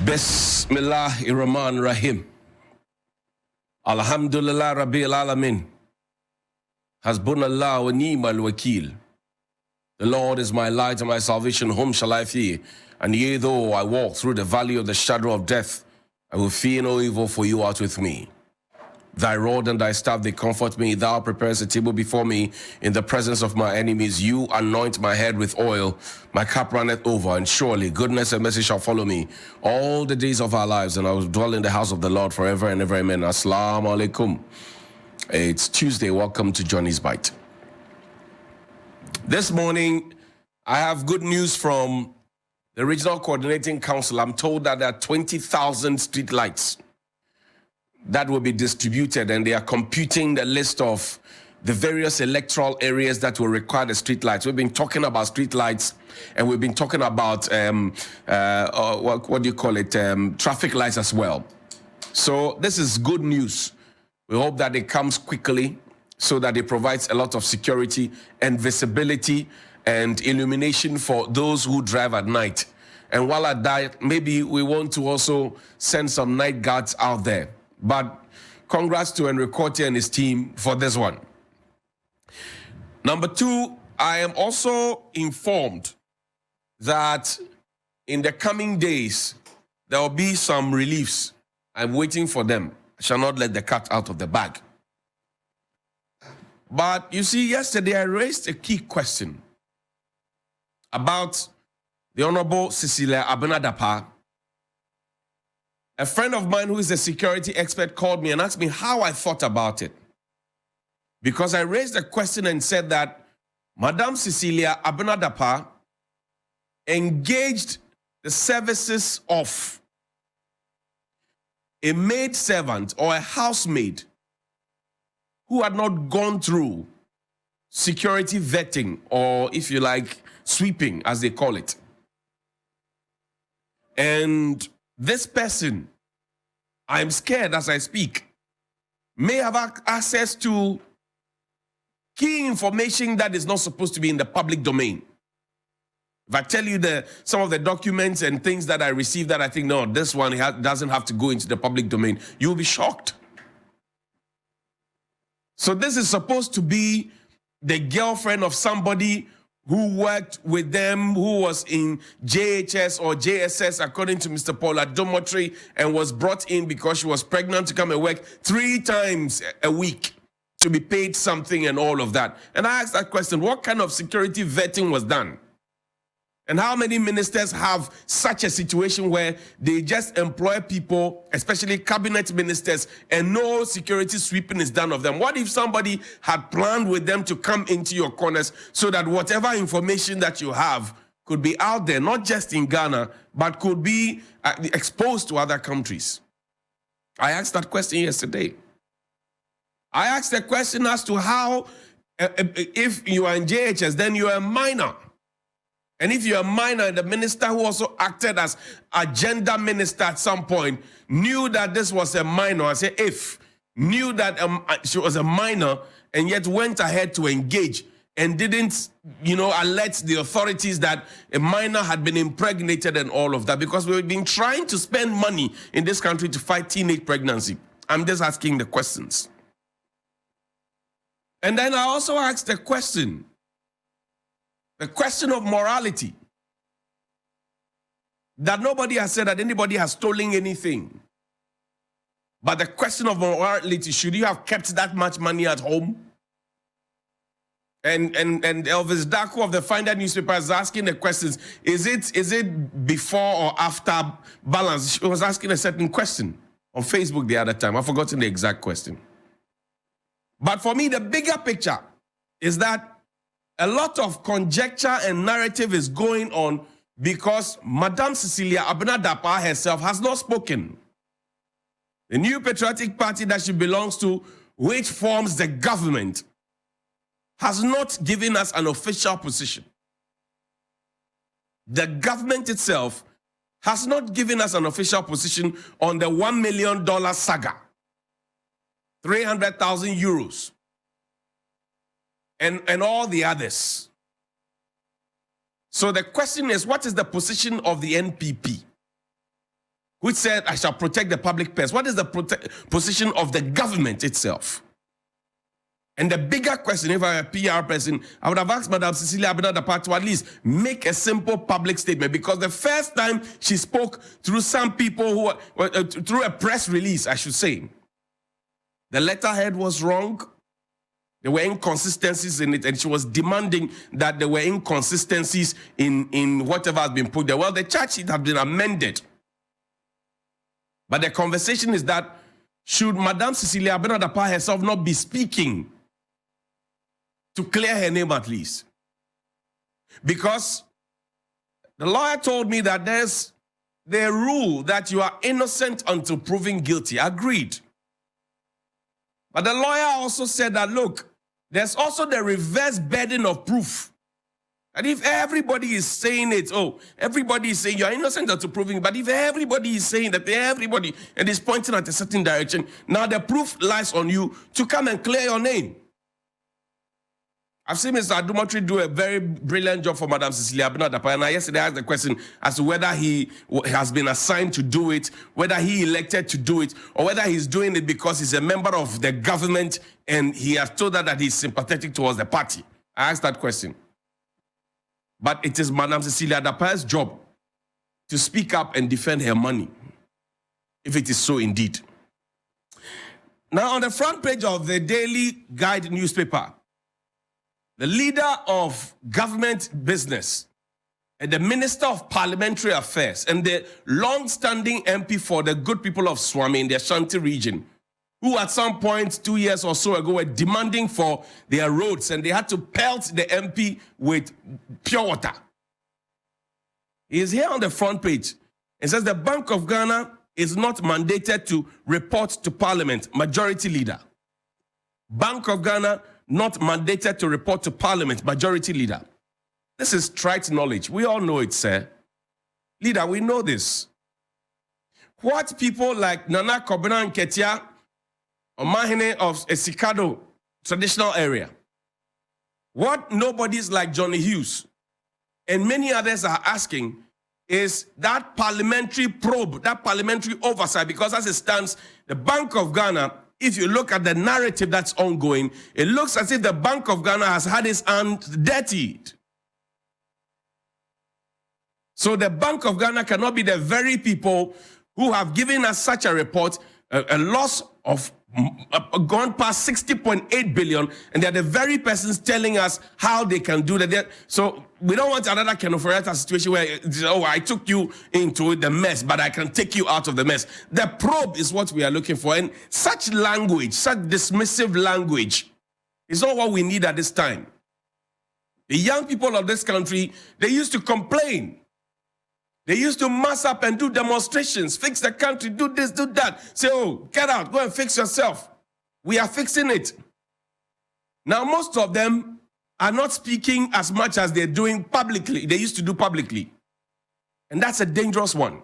Bismillahirrahmanirrahim. Alhamdulillah Rabbil Alamin. Hasbunallah wa ni'mal wakil. The Lord is my light and my salvation. Whom shall I fear? And yea, though I walk through the valley of the shadow of death, I will fear no evil, for you art with me. Thy rod and thy staff, they comfort me. Thou preparest a table before me in the presence of my enemies. You anoint my head with oil. My cup runneth over, and surely goodness and mercy shall follow me all the days of our lives, and I will dwell in the house of the Lord forever and ever. Amen. Assalamu alaikum. It's Tuesday. Welcome to Johnny's Bite. This morning, I have good news from the Regional Coordinating Council. I'm told that there are 20,000 streetlights that will be distributed, and they are computing the list of the various electoral areas that will require the streetlights. We've been talking about streetlights, and we've been talking about what do you call it, traffic lights as well. So this is good news. We hope that it comes quickly so that it provides a lot of security and visibility and illumination for those who drive at night. And while at that, maybe we want to also send some night guards out there. But congrats to Ayorkor and his team for this one. Number two, I am also informed that in the coming days, there will be some reliefs. I'm waiting for them. I shall not let the cat out of the bag. But you see, yesterday I raised a key question about the Honorable Cecilia Abena-Dapaah. A friend of mine who is a security expert called me and asked me how I thought about it. Because I raised a question and said that Madam Cecilia Abena-Dapaah engaged the services of a maid servant or a housemaid who had not gone through security vetting, or if you like, sweeping, as they call it. And this person, I'm scared as I speak, may have access to key information that is not supposed to be in the public domain. If I tell you some of the documents and things that I received that I think, no, this one doesn't have to go into the public domain, you'll be shocked. So this is supposed to be the girlfriend of somebody who worked with them, who was in JHS or JSS, according to Mr. Paula Botchwey, and was brought in because she was pregnant to come and work 3 times a week to be paid something and all of that. And I asked that question, what kind of security vetting was done? And how many ministers have such a situation where they just employ people, especially cabinet ministers, and no security sweeping is done of them? What if somebody had planned with them to come into your corners so that whatever information that you have could be out there, not just in Ghana, but could be exposed to other countries? I asked that question yesterday. I asked the question as to how, if you are in JHS, then you are a minor. And if you're a minor, the minister who also acted as a gender minister at some point knew that this was a minor. I say if, knew that she was a minor and yet went ahead to engage and didn't, alert the authorities that a minor had been impregnated and all of that, because we've been trying to spend money in this country to fight teenage pregnancy. I'm just asking the questions. And then I also asked the question of morality. That nobody has said that anybody has stolen anything. But the question of morality, should you have kept that much money at home? And Elvis Daku of the Finder newspaper is asking the questions, is it before or after balance? She was asking a certain question on Facebook the other time. I've forgotten the exact question. But for me, the bigger picture is that a lot of conjecture and narrative is going on because Madam Cecilia Abena-Dapaah herself has not spoken. The New Patriotic Party that she belongs to, which forms the government, has not given us an official position. The government itself has not given us an official position on the $1 million saga, 300,000 euros. And all the others. So the question is, what is the position of the NPP? which said, I shall protect the public purse. What is the position of the government itself? And the bigger question, if I were a PR person, I would have asked Madam Cecilia Abena-Dapaah to at least make a simple public statement, because the first time she spoke through some people who through a press release, I should say, the letterhead was wrong. There were inconsistencies in it, and she was demanding that there were inconsistencies in whatever has been put there. Well, the charge sheet has been amended. But the conversation is that should Madam Cecilia Abena-Dapaah herself not be speaking to clear her name at least? Because the lawyer told me that there's the rule that you are innocent until proven guilty. Agreed. But the lawyer also said that, look, there's also the reverse burden of proof. And if everybody is saying it, oh, everybody is saying you're innocent until proving, but if everybody is saying that everybody and is pointing at a certain direction, now the proof lies on you to come and clear your name. I've seen Mr. Adomotri do a very brilliant job for Madam Cecilia Abena-Dapaah, and I yesterday asked the question as to whether he has been assigned to do it, whether he elected to do it, or whether he's doing it because he's a member of the government and he has told her that he's sympathetic towards the party. I asked that question. But it is Madam Cecilia Dapaah's job to speak up and defend her money, if it is so indeed. Now, on the front page of the Daily Guide newspaper, the leader of government business and the Minister of Parliamentary Affairs and the long-standing MP for the good people of Swami in the Ashanti region, who at some point 2 years or so ago were demanding for their roads, and they had to pelt the MP with pure water. He is here on the front page. It says the Bank of Ghana is not mandated to report to Parliament. Majority Leader. Bank of Ghana not mandated to report to Parliament. Majority Leader. This is trite knowledge. We all know it, sir. Leader, we know this. What people like Nana Kobina and Ketia, Omahine of Esikado traditional area, what nobodies like Johnnie Hughes and many others are asking is that parliamentary probe, that parliamentary oversight, because as it stands, the Bank of Ghana, if you look at the narrative that's ongoing, it looks as if the Bank of Ghana has had its hands dirtied. So the Bank of Ghana cannot be the very people who have given us such a report, a loss of gone past 60.8 billion, and they're the very persons telling us how they can do that. So we don't want another Kenofereta situation where, oh, I took you into the mess, but I can take you out of the mess. The probe is what we are looking for, and such language, such dismissive language is not what we need at this time. The young people of this country, they used to complain. They used to mass up and do demonstrations, fix the country, do this, do that. Say, oh, get out, go and fix yourself. We are fixing it. Now, most of them are not speaking as much as they're doing publicly. They used to do publicly. And that's a dangerous one.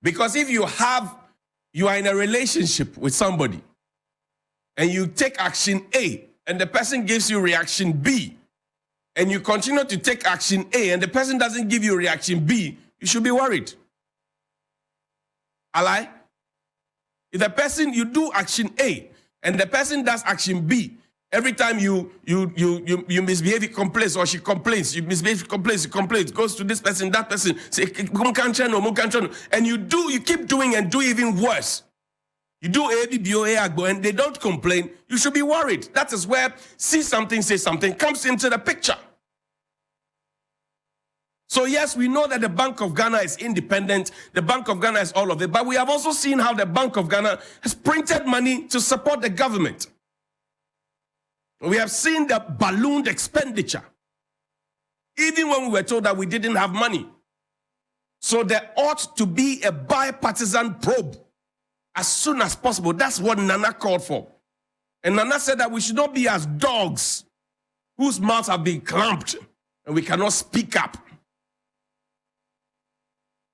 Because if you are in a relationship with somebody and you take action A and the person gives you reaction B, and you continue to take action A and the person doesn't give you reaction B, you should be worried. Alright? If the person, you do action A and the person does action B, every time you misbehave, he complains, or she complains, you misbehave, he complains, goes to this person, that person, say, and you keep doing and do even worse. You do ABBO, and they don't complain, you should be worried. That is where see something, say something comes into the picture. So yes, we know that the Bank of Ghana is independent. The Bank of Ghana is all of it. But we have also seen how the Bank of Ghana has printed money to support the government. We have seen the ballooned expenditure, even when we were told that we didn't have money. So there ought to be a bipartisan probe as soon as possible. That's what Nana called for. And Nana said that we should not be as dogs whose mouths have been clamped and we cannot speak up.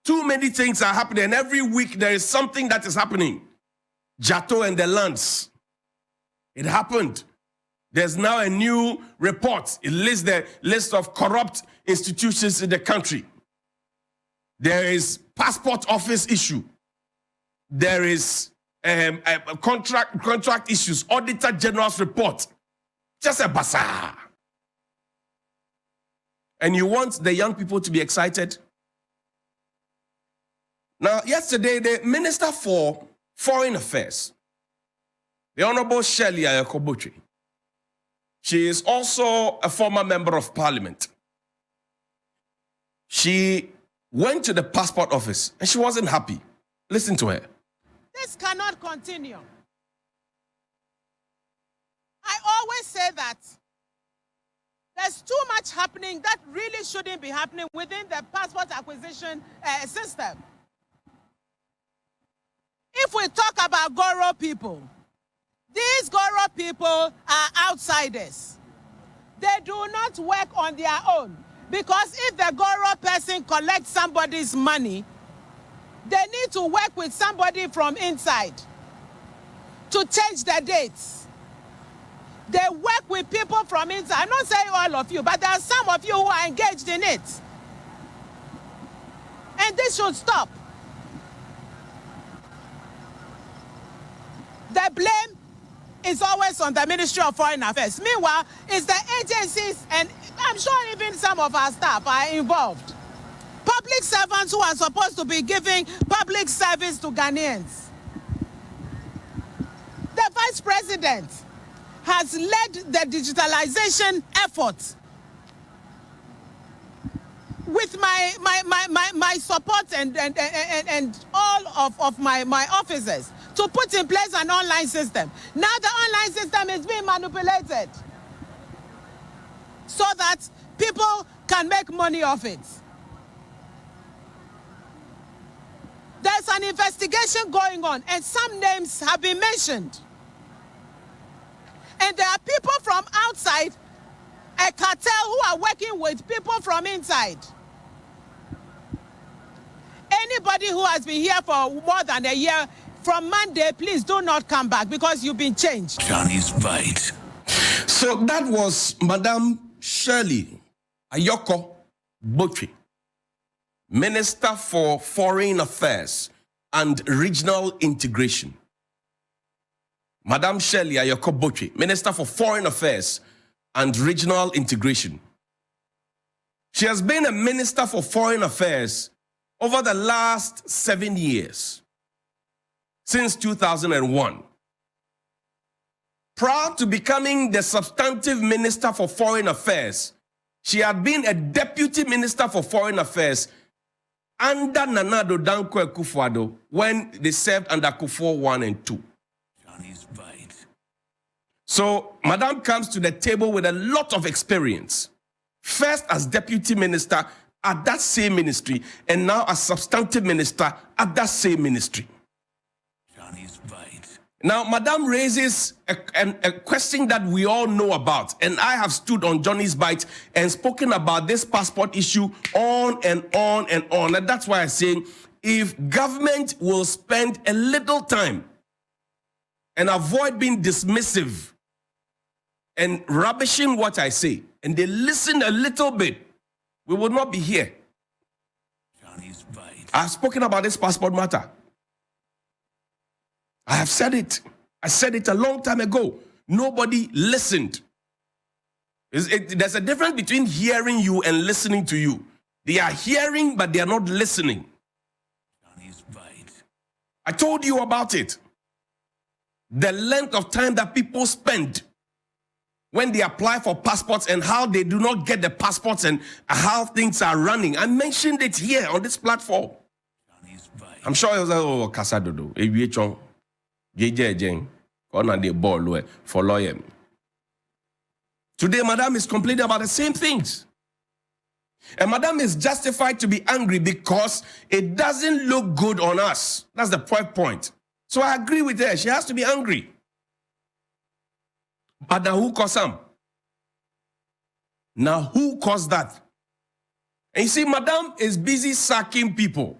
Too many things are happening, and every week there is something that is happening. Jato and the lands. It happened. There's now a new report. It lists the list of corrupt institutions in the country. There is passport office issue. There is contract issues, Auditor General's report. Just a bazaar. And you want the young people to be excited? Now, yesterday, the Minister for Foreign Affairs, the Honorable Shirley Ayorkor, she is also a former member of Parliament. She went to the passport office and she wasn't happy. Listen to her. This cannot continue. I always say that there's too much happening that really shouldn't be happening within the passport acquisition system. If we talk about Goro people, these Goro people are outsiders. They do not work on their own, because if the Goro person collects somebody's money, they need to work with somebody from inside to change the dates. They work with people from inside. I'm not saying all of you, but there are some of you who are engaged in it. And this should stop. The blame is always on the Ministry of Foreign Affairs. Meanwhile, it's the agencies, and I'm sure even some of our staff are involved. Public servants who are supposed to be giving public service to Ghanaians. The Vice President has led the digitalization effort with my support and all of my officers to put in place an online system. Now the online system is being manipulated so that people can make money off it. There's an investigation going on and some names have been mentioned. And there are people from outside, a cartel who are working with people from inside. Anybody who has been here for more than a year, from Monday, please do not come back because you've been changed. Johnny's Bite. So that was Madam Shirley Ayorkor Botchwey, Minister for Foreign Affairs and Regional Integration. Madam Shirley Ayorkor Botchwey, Minister for Foreign Affairs and Regional Integration. She has been a Minister for Foreign Affairs over the last 7 years, since 2001. Prior to becoming the substantive Minister for Foreign Affairs, she had been a Deputy Minister for Foreign Affairs under Nana Addo Dankwa Akufo-Addo when they served under Akufo 1 and 2. Johnny's Bite. So, Madam comes to the table with a lot of experience. First as Deputy Minister at that same ministry, and now as substantive Minister at that same ministry. Johnny's Bite. Now, Madam raises a question that we all know about, and I have stood on Johnny's Bite and spoken about this passport issue on and on and on. And that's why I'm saying, if government will spend a little time and avoid being dismissive and rubbishing what I say, and they listen a little bit, we will not be here. Johnny's Bite. I've spoken about this passport matter. I have said it. I said it a long time ago. Nobody listened. There's a difference between hearing you and listening to you. They are hearing, but they are not listening. Johnny's Bite. I told you about it. The length of time that people spend when they apply for passports and how they do not get the passports and how things are running. I mentioned it here on this platform. Johnny's Bite. I'm sure it was Kasadodo, Eviechon, JJ Jeng, on the ball for lawyer. Today, Madam is complaining about the same things. And Madam is justified to be angry because it doesn't look good on us. That's the point. So I agree with her. She has to be angry. But now who caused some? Now who caused that? And you see, Madam is busy sacking people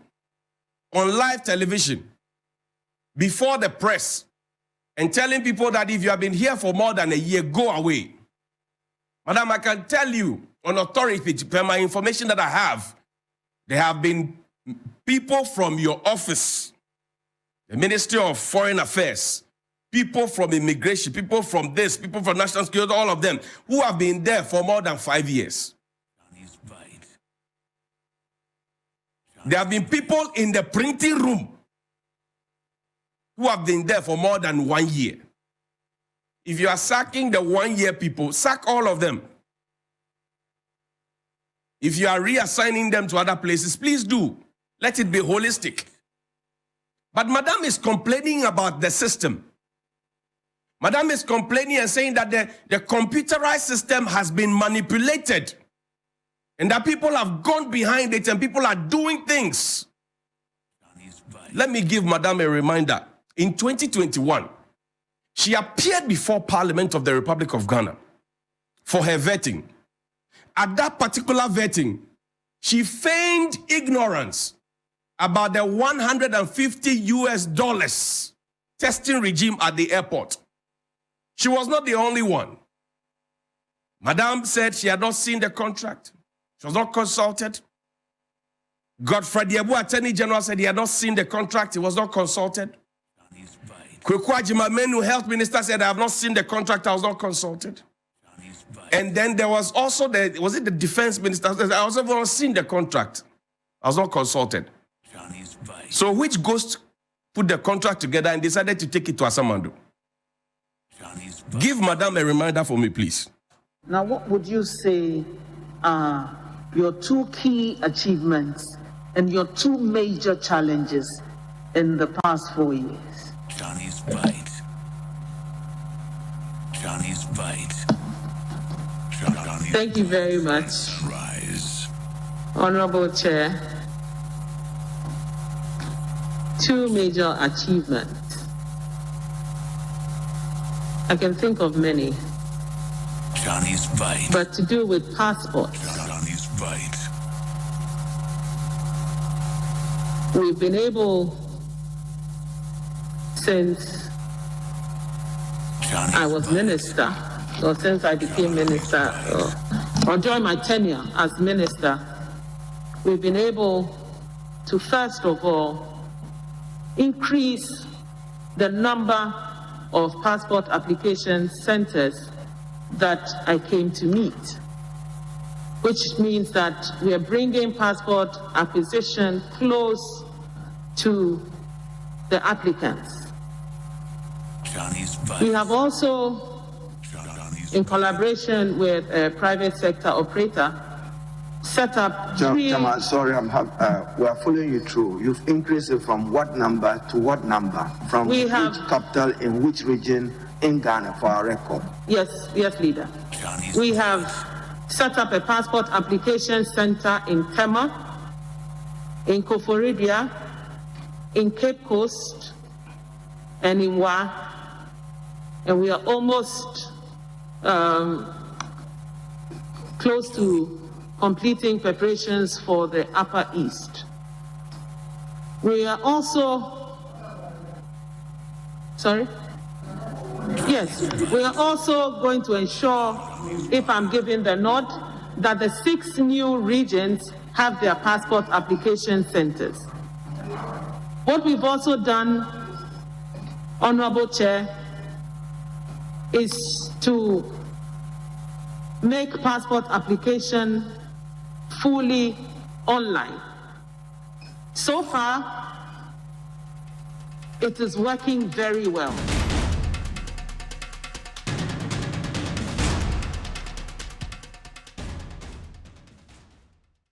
on live television before the press and telling people that if you have been here for more than a year, go away. Madam, I can tell you on authority, per my information that I have, there have been people from your office, the Ministry of Foreign Affairs, people from immigration, people from this, people from national security, all of them, who have been there for more than 5 years. Johnny's bite. There have been people in the printing room who have been there for more than 1 year. If you are sacking the 1 year people, sack all of them. If you are reassigning them to other places, please do. Let it be holistic. But Madam is complaining about the system. Madam is complaining and saying that the computerized system has been manipulated and that people have gone behind it and people are doing things. Johnny's bite. Let me give Madam a reminder. In 2021, she appeared before Parliament of the Republic of Ghana for her vetting. At that particular vetting, she feigned ignorance about the $150 testing regime at the airport. She was not the only one. Madam said she had not seen the contract. She was not consulted. Godfrey Diabu, Attorney General, said he had not seen the contract. He was not consulted. Johnny's bite. Kwekwa Jimamenu, Health Minister, said I have not seen the contract. I was not consulted. Johnny's bite. And then there was also the Defense Minister said I was not seen the contract. I was not consulted. Johnny's bite. So which ghost put the contract together and decided to take it to Asamando? Johnny's bite. Give Madam a reminder for me, please. Now, what would you say are your two key achievements and your two major challenges in the past 4 years? Johnny's bite. Johnny's bite. Johnny's Thank you very much, rise. Honorable Chair. Two major achievements. I can think of many, Johnny's bite. but to do with passports, Johnny's bite. we've been able, since Johnny's I was minister, or since I became minister, or during my tenure as minister, we've been able to, first of all, increase the number of passport application centers that I came to meet, which means that we are bringing passport acquisition close to the applicants. Johnny's bite. We have also, Johnny's in collaboration with a private sector operator, set up three. Chairman, sorry, we are following you through. You've increased it from what number to what number? From We which have- capital in which region in Ghana for our record? Yes, leader. Johnny's We have set up a passport application center in Tema, in Koforidua, in Cape Coast, and in Wa. And we are almost close to completing preparations for the Upper East. We are also, sorry? Yes, we are also going to ensure, if I'm giving the nod, that the 6 new regions have their passport application centers. What we've also done, Honorable Chair, is to make passport application fully online. So far, it is working very well.